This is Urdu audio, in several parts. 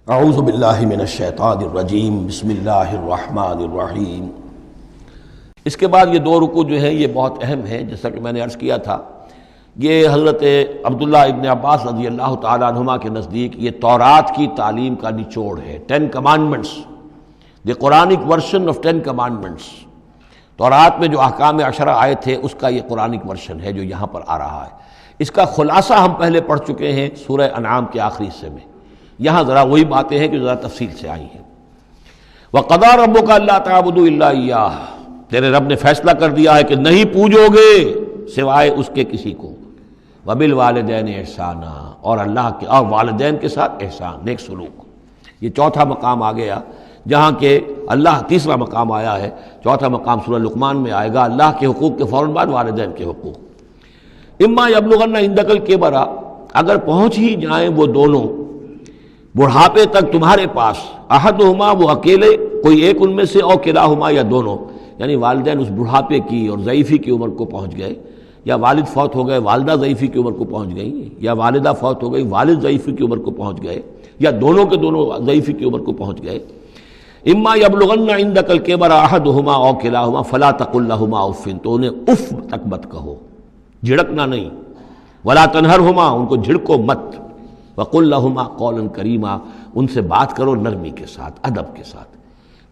اعوذ باللہ من الشیطان الرجیم بسم اللہ الرحمن الرحیم۔ اس کے بعد یہ دو رکوع جو ہیں یہ بہت اہم ہیں، جیسا کہ میں نے عرض کیا تھا۔ یہ حضرت عبداللہ ابن عباس رضی اللہ تعالیٰ عنہما کے نزدیک یہ تورات کی تعلیم کا نچوڑ ہے، 10 commandments, the Quranic version of 10 commandments. تورات میں جو احکام عشرہ آئے تھے اس کا یہ قرآنک ورژن ہے جو یہاں پر آ رہا ہے۔ اس کا خلاصہ ہم پہلے پڑھ چکے ہیں سورہ انعام کے آخری حصے میں، یہاں ذرا وہی باتیں ہیں کہ ذرا تفصیل سے آئی ہیں۔ وَقَضَىٰ رَبُّكَ أَلَّا تَعْبُدُوا إِلَّا إِيَّاهُ، تیرے رب نے فیصلہ کر دیا ہے کہ نہیں پوجو گے سوائے اس کے کسی کو۔ وَبِالْوَالِدَيْنِ إِحْسَانًا، اور اللہ کے اور والدین کے ساتھ احسان، نیک سلوک۔ یہ چوتھا مقام آ گیا جہاں کہ اللہ، تیسرا مقام آیا ہے، چوتھا مقام سورہ لقمان میں آئے گا، اللہ کے حقوق کے فوراً بعد والدین کے حقوق۔ اما یبلغن عندک الکبر، اگر پہنچ ہی جائیں وہ دونوں بڑھاپے تک تمہارے پاس، احدہما، وہ اکیلے، کوئی ایک ان میں سے، اور کلاہما، یا دونوں، یعنی والدین اس بڑھاپے کی اور ضعیفی کی عمر کو پہنچ گئے، یا والد فوت ہو گئے والدہ ضعیفی کی عمر کو پہنچ گئی، یا والدہ فوت ہو گئی والد ضعیفی کی عمر کو پہنچ گئے، یا دونوں کے دونوں ضعیفی کی عمر کو پہنچ گئے۔ اما یبلغن عندک الکبر احدہما او کلاہما فلا تقل لہما اف، تو انہیں اف تک مت کہو، جھڑکنا نہیں، ولا تنہرہما، ان کو جھڑکو مت، وقل لہما قولا کریما، ان سے بات کرو نرمی کے ساتھ، ادب کے ساتھ۔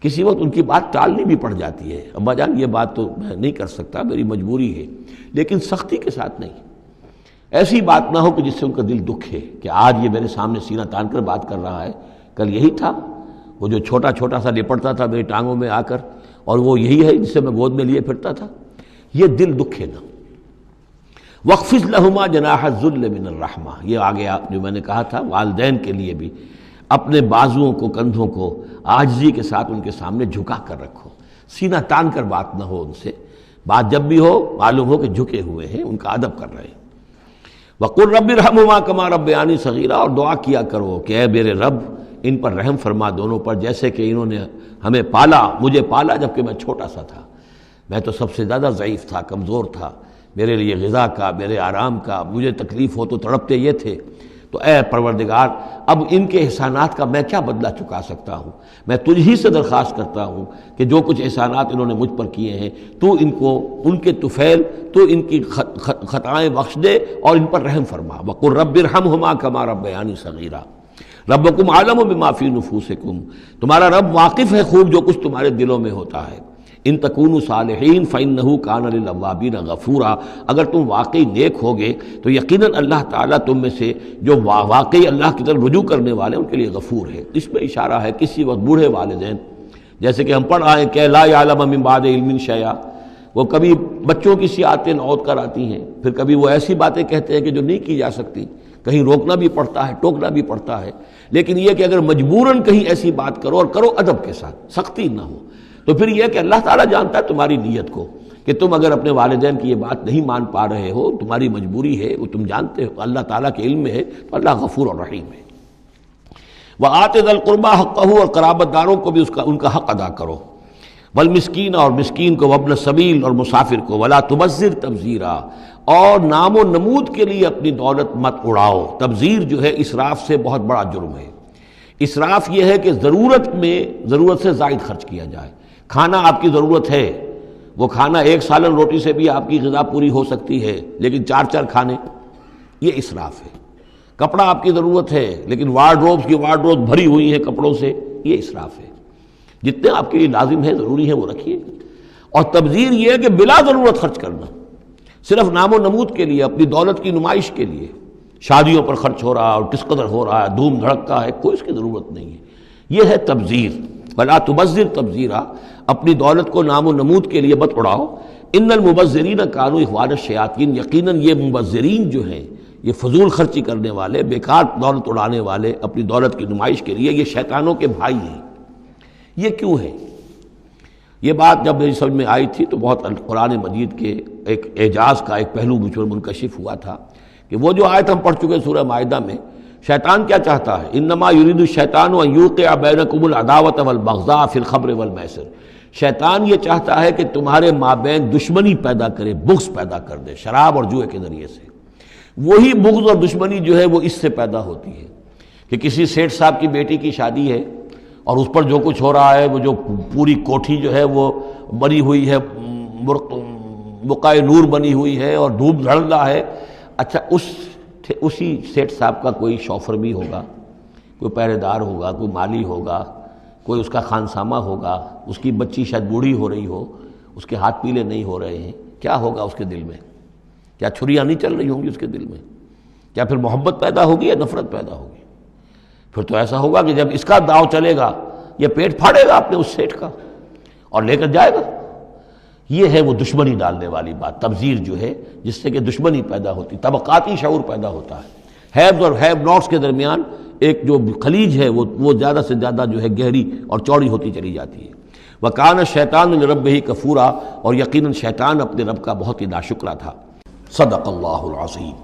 کسی وقت ان کی بات ٹالنی بھی پڑ جاتی ہے، ابا جان یہ بات تو میں نہیں کر سکتا، میری مجبوری ہے، لیکن سختی کے ساتھ نہیں۔ ایسی بات نہ ہو کہ جس سے ان کا دل دکھے کہ آج یہ میرے سامنے سینہ تان کر بات کر رہا ہے، کل یہی تھا وہ جو چھوٹا چھوٹا سا لپٹتا تھا میری ٹانگوں میں آ کر، اور وہ یہی ہے جسے میں گود میں لیے پھرتا تھا۔ یہ دل دکھے نہ۔ وَاخْفِضْ لَهُمَا جَنَاحَ الذُّلِّ مِنَ الرَّحْمَةِ، یہ آگے جو میں نے کہا تھا والدین کے لیے بھی اپنے بازوؤں کو، کندھوں کو عاجزی کے ساتھ ان کے سامنے جھکا کر رکھو، سینہ تان کر بات نہ ہو ان سے، بات جب بھی ہو معلوم ہو کہ جھکے ہوئے ہیں، ان کا ادب کر رہے ہیں۔ وَقُلْ رَبِّ ارْحَمْهُمَا كَمَا رَبَّيَانِي صَغِيرًا، اور دعا کیا کرو کہ اے میرے رب ان پر رحم فرما دونوں پر، جیسے کہ انہوں نے ہمیں پالا، مجھے پالا جبکہ میں چھوٹا سا تھا، میں تو سب سے زیادہ ضعیف تھا، کمزور تھا، میرے لیے غذا کا، میرے آرام کا، مجھے تکلیف ہو تو تڑپتے یہ تھے، تو اے پروردگار اب ان کے احسانات کا میں کیا بدلہ چکا سکتا ہوں؟ میں تجھ ہی سے درخواست کرتا ہوں کہ جو کچھ احسانات انہوں نے مجھ پر کیے ہیں تو ان کو، ان کے طفیل، تو ان کی خطائیں بخش دے اور ان پر رحم فرما۔ وَقُلْ رَبِّ ارْحَمْهُمَا كَمَا رَبَّيَانِي صَغِيرًا ربکم عالم بما فی نفوسکم، تمہارا رب واقف ہے خوب جو کچھ تمہارے دلوں میں ہوتا ہے۔ ان تکونوا صالحین فإنہ کان للأوابین غفورا، اگر تم واقعی نیک ہوگے تو یقیناً اللہ تعالیٰ تم میں سے جو واقعی اللہ کی طرف رجوع کرنے والے ان کے لیے غفور ہے۔ اس میں اشارہ ہے کسی وقت بوڑھے والدین، جیسے کہ ہم پڑھ آئے کہ لا یعلم من بعد علم شیئا، وہ کبھی بچوں کی سی آتیں نوت کر آتی ہیں، پھر کبھی وہ ایسی باتیں کہتے ہیں کہ جو نہیں کی جا سکتی، کہیں روکنا بھی پڑتا ہے، ٹوکنا بھی پڑتا ہے، لیکن یہ کہ اگر مجبوراً کہیں ایسی بات کرو اور کرو ادب کے ساتھ، سختی نہ ہو، تو پھر یہ کہ اللہ تعالیٰ جانتا ہے تمہاری نیت کو، کہ تم اگر اپنے والدین کی یہ بات نہیں مان پا رہے ہو، تمہاری مجبوری ہے، وہ تم جانتے ہو، اللہ تعالیٰ کے علم میں ہے، تو اللہ غفور اور رحیم ہے۔ وَآتِ ذَا الْقُرْبَىٰ حَقَّهُ، اور قرابت داروں کو بھی ان کا حق ادا کرو، والمسکین، اور مسکین کو، وابن السبیل، اور مسافر کو، ولا تبذر تبذیرا، اور نام و نمود کے لیے اپنی دولت مت اڑاؤ۔ تبذیر جو ہے اسراف سے بہت بڑا جرم ہے۔ اسراف یہ ہے کہ ضرورت میں ضرورت سے زائد خرچ کیا جائے۔ کھانا آپ کی ضرورت ہے، وہ کھانا ایک سالن روٹی سے بھی آپ کی غذا پوری ہو سکتی ہے، لیکن 4 کھانے، یہ اسراف ہے۔ کپڑا آپ کی ضرورت ہے لیکن وارڈروبس کی وارڈروب بھری ہوئی ہیں کپڑوں سے، یہ اسراف ہے۔ جتنے آپ کے لیے لازم ہے، ضروری ہے، وہ رکھیے۔ اور تبذیر یہ ہے کہ بلا ضرورت خرچ کرنا، صرف نام و نمود کے لیے، اپنی دولت کی نمائش کے لیے، شادیوں پر خرچ ہو رہا ہے اور کس قدر ہو رہا ہے، دھوم دھڑکتا ہے، کوئی اس کی ضرورت نہیں ہے، یہ ہے تبذیر۔ ولا تبذر تبذیرا، اپنی دولت کو نام و نمود کے لیے مت اڑاؤ۔ ان المبذرین کانوا اخوان الشیاطین، یقیناً یہ مبذرین جو ہیں، یہ فضول خرچی کرنے والے، بیکار دولت اڑانے والے، اپنی دولت کی نمائش کے لیے، یہ شیطانوں کے بھائی ہیں۔ یہ کیوں ہے؟ یہ بات جب میری سمجھ میں آئی تھی تو بہت قرآن مجید کے ایک اعجاز کا ایک پہلو مجھ پر منکشف ہوا تھا کہ وہ جو آیت ہم پڑھ چکے سورہ مائدہ میں، شیطان کیا چاہتا ہے؟ انما یرید الشیطان ان یوقع بینکم العداوۃ والبغضاء فی الخمر والمیسر، شیطان یہ چاہتا ہے کہ تمہارے مابین دشمنی پیدا کرے، بغض پیدا کر دے شراب اور جوئے کے ذریعے سے۔ وہی بغض اور دشمنی جو ہے وہ اس سے پیدا ہوتی ہے کہ کسی سیٹھ صاحب کی بیٹی کی شادی ہے اور اس پر جو کچھ ہو رہا ہے، وہ جو پوری کوٹھی جو ہے وہ بنی ہوئی ہے، بقائے نور بنی ہوئی ہے اور دھوپ دھڑ رہا ہے. اچھا اسی سیٹھ صاحب کا کوئی شوفر بھی ہوگا، کوئی پہرے دار ہوگا، کوئی مالی ہوگا، کوئی اس کا خانسامہ ہوگا، اس کی بچی شاید بوڑھی ہو رہی ہو، اس کے ہاتھ پیلے نہیں ہو رہے ہیں، کیا ہوگا اس کے دل میں؟ کیا چھریاں نہیں چل رہی ہوں گی اس کے دل میں؟ کیا پھر محبت پیدا ہوگی یا نفرت پیدا ہوگی؟ پھر تو ایسا ہوگا کہ جب اس کا داؤ چلے گا یہ پیٹ پھاڑے گا اپنے اس سیٹھ کا اور لے کر جائے گا. یہ ہے وہ دشمنی ڈالنے والی بات، تبذیر جو ہے، جس سے کہ دشمنی پیدا ہوتی، طبقاتی شعور پیدا ہوتا ہے. ہیوز اور ہیو ناٹس کے درمیان ایک جو خلیج ہے وہ زیادہ سے زیادہ جو ہے گہری اور چوڑی ہوتی چلی جاتی ہے. وَكَانَ الشَّيْطَانُ لِرَبِّهِ كَفُورًا، اور یقیناً شیطان اپنے رب کا بہت ہی ناشکرا تھا. صدق اللہ العظیم.